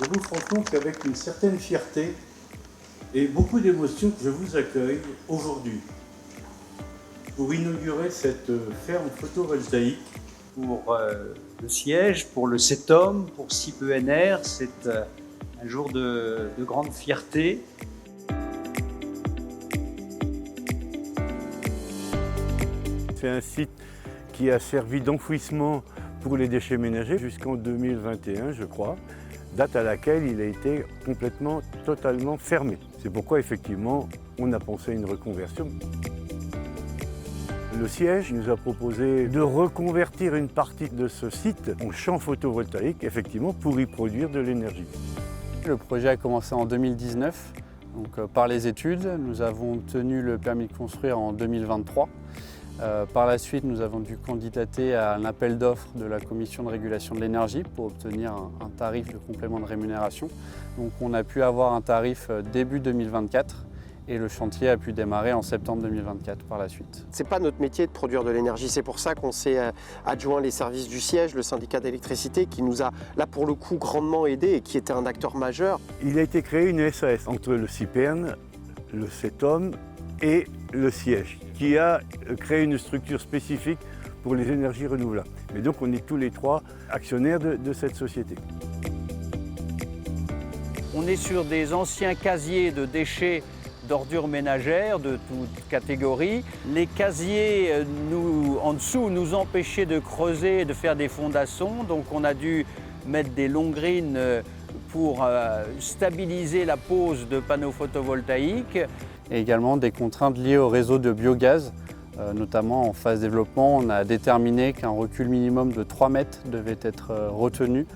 J'avoue franchement qu'avec une certaine fierté et beaucoup d'émotion, je vous accueille aujourd'hui pour inaugurer cette ferme photovoltaïque. Pour le siège, pour le CETOM, pour SIP ENR, c'est un jour de grande fierté. C'est un site qui a servi d'enfouissement pour les déchets ménagers jusqu'en 2021, je crois, date à laquelle il a été complètement, totalement fermé. C'est pourquoi, effectivement, on a pensé à une reconversion. Le siège nous a proposé de reconvertir une partie de ce site en champ photovoltaïque, effectivement, pour y produire de l'énergie. Le projet a commencé en 2019, donc par les études. Nous avons obtenu le permis de construire en 2023. Par la suite, nous avons dû candidater à un appel d'offres de la Commission de régulation de l'énergie pour obtenir un tarif de complément de rémunération. Donc on a pu avoir un tarif début 2024 et le chantier a pu démarrer en septembre 2024 par la suite. Ce n'est pas notre métier de produire de l'énergie, c'est pour ça qu'on s'est adjoint les services du siège, le syndicat d'électricité qui nous a là pour le coup grandement aidés et qui était un acteur majeur. Il a été créé une SAS entre le CIPERN, le CETOM et le siège, qui a créé une structure spécifique pour les énergies renouvelables. Mais donc on est tous les trois actionnaires de cette société. On est sur des anciens casiers de déchets d'ordures ménagères de toute catégorie. Les casiers en dessous nous empêchaient de creuser et de faire des fondations, donc on a dû mettre des longrines pour stabiliser la pose de panneaux photovoltaïques. Et également des contraintes liées au réseau de biogaz, notamment en phase développement. On a déterminé qu'un recul minimum de 3 mètres devait être retenu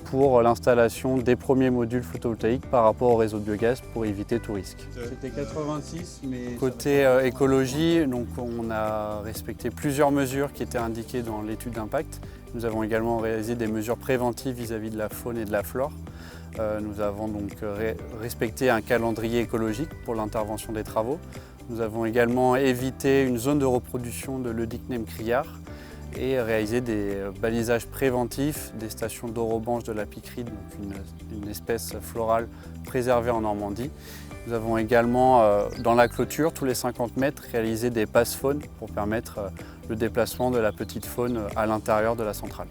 pour l'installation des premiers modules photovoltaïques par rapport au réseau de biogaz pour éviter tout risque. C'était 86, mais... Côté écologie, donc on a respecté plusieurs mesures qui étaient indiquées dans l'étude d'impact. Nous avons également réalisé des mesures préventives vis-à-vis de la faune et de la flore. Nous avons donc respecté un calendrier écologique pour l'intervention des travaux. Nous avons également évité une zone de reproduction de l'Eudicnem criard et réalisé des balisages préventifs des stations d'orobanche de la piqueride, donc une espèce florale préservée en Normandie. Nous avons également, dans la clôture, tous les 50 mètres, réalisé des passes faunes pour permettre le déplacement de la petite faune à l'intérieur de la centrale.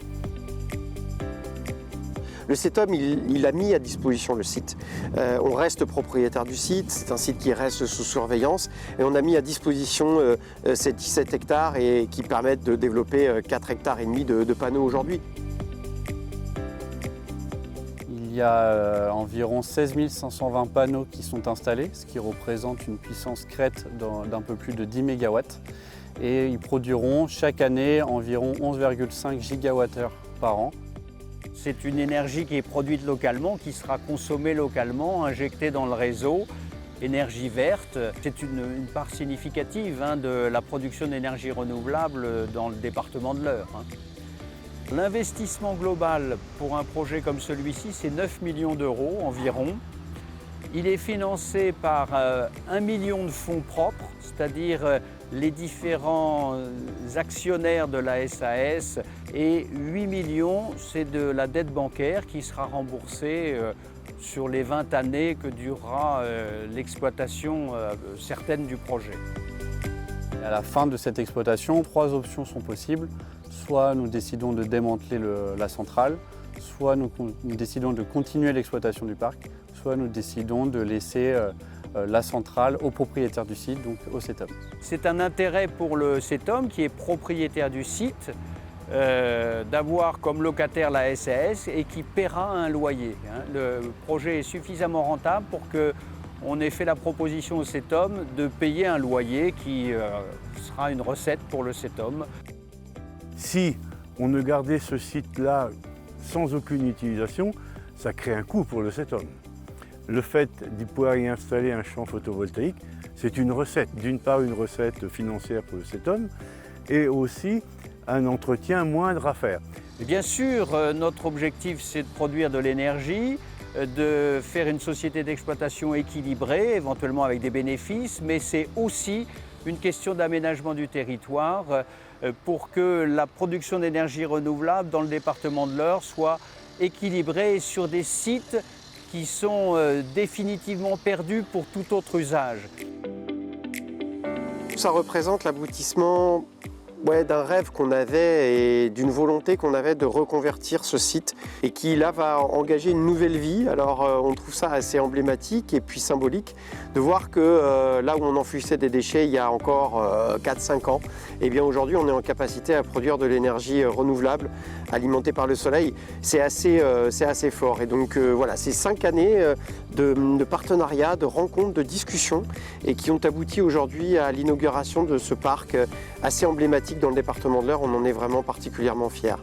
Le CETOM, il a mis à disposition le site. On reste propriétaire du site, c'est un site qui reste sous surveillance et on a mis à disposition ces 17 hectares et qui permettent de développer 4,5 hectares de panneaux aujourd'hui. Il y a environ 16 520 panneaux qui sont installés, ce qui représente une puissance crête d'un peu plus de 10 MW. Et ils produiront chaque année environ 11,5 gigawattheures par an. C'est une énergie qui est produite localement, qui sera consommée localement, injectée dans le réseau. Énergie verte, c'est une part significative de la production d'énergie renouvelable dans le département de l'Eure. L'investissement global pour un projet comme celui-ci, c'est 9 millions d'euros environ. Il est financé par 1 million de fonds propres, c'est-à-dire les différents actionnaires de la SAS, et 8 millions, c'est de la dette bancaire qui sera remboursée sur les 20 années que durera l'exploitation certaine du projet. À la fin de cette exploitation, 3 options sont possibles. Soit nous décidons de démanteler la centrale, soit nous décidons de continuer l'exploitation du parc, soit nous décidons de laisser la centrale au propriétaire du site, donc au CETOM. C'est un intérêt pour le CETOM qui est propriétaire du site d'avoir comme locataire la SAS et qui paiera un loyer. Le projet est suffisamment rentable pour qu'on ait fait la proposition au CETOM de payer un loyer qui sera une recette pour le CETOM. Si on ne gardait ce site-là sans aucune utilisation, ça crée un coût pour le CETOM. Le fait d'y pouvoir y installer un champ photovoltaïque, c'est une recette. D'une part, une recette financière pour le CETOM et aussi un entretien moindre à faire. Bien sûr, notre objectif, c'est de produire de l'énergie, de faire une société d'exploitation équilibrée, éventuellement avec des bénéfices, mais c'est aussi une question d'aménagement du territoire pour que la production d'énergie renouvelable dans le département de l'Eure soit équilibrée sur des sites qui sont définitivement perdus pour tout autre usage. Ça représente l'aboutissement d'un rêve qu'on avait et d'une volonté qu'on avait de reconvertir ce site et qui là va engager une nouvelle vie. Alors on trouve ça assez emblématique et puis symbolique de voir que là où on enfouissait des déchets il y a encore 4-5 ans, et bien aujourd'hui on est en capacité à produire de l'énergie renouvelable alimentée par le soleil. C'est assez fort et donc voilà, c'est 5 années de partenariat, de rencontres, de discussions et qui ont abouti aujourd'hui à l'inauguration de ce parc assez emblématique dans le département de l'Eure. On en est vraiment particulièrement fiers.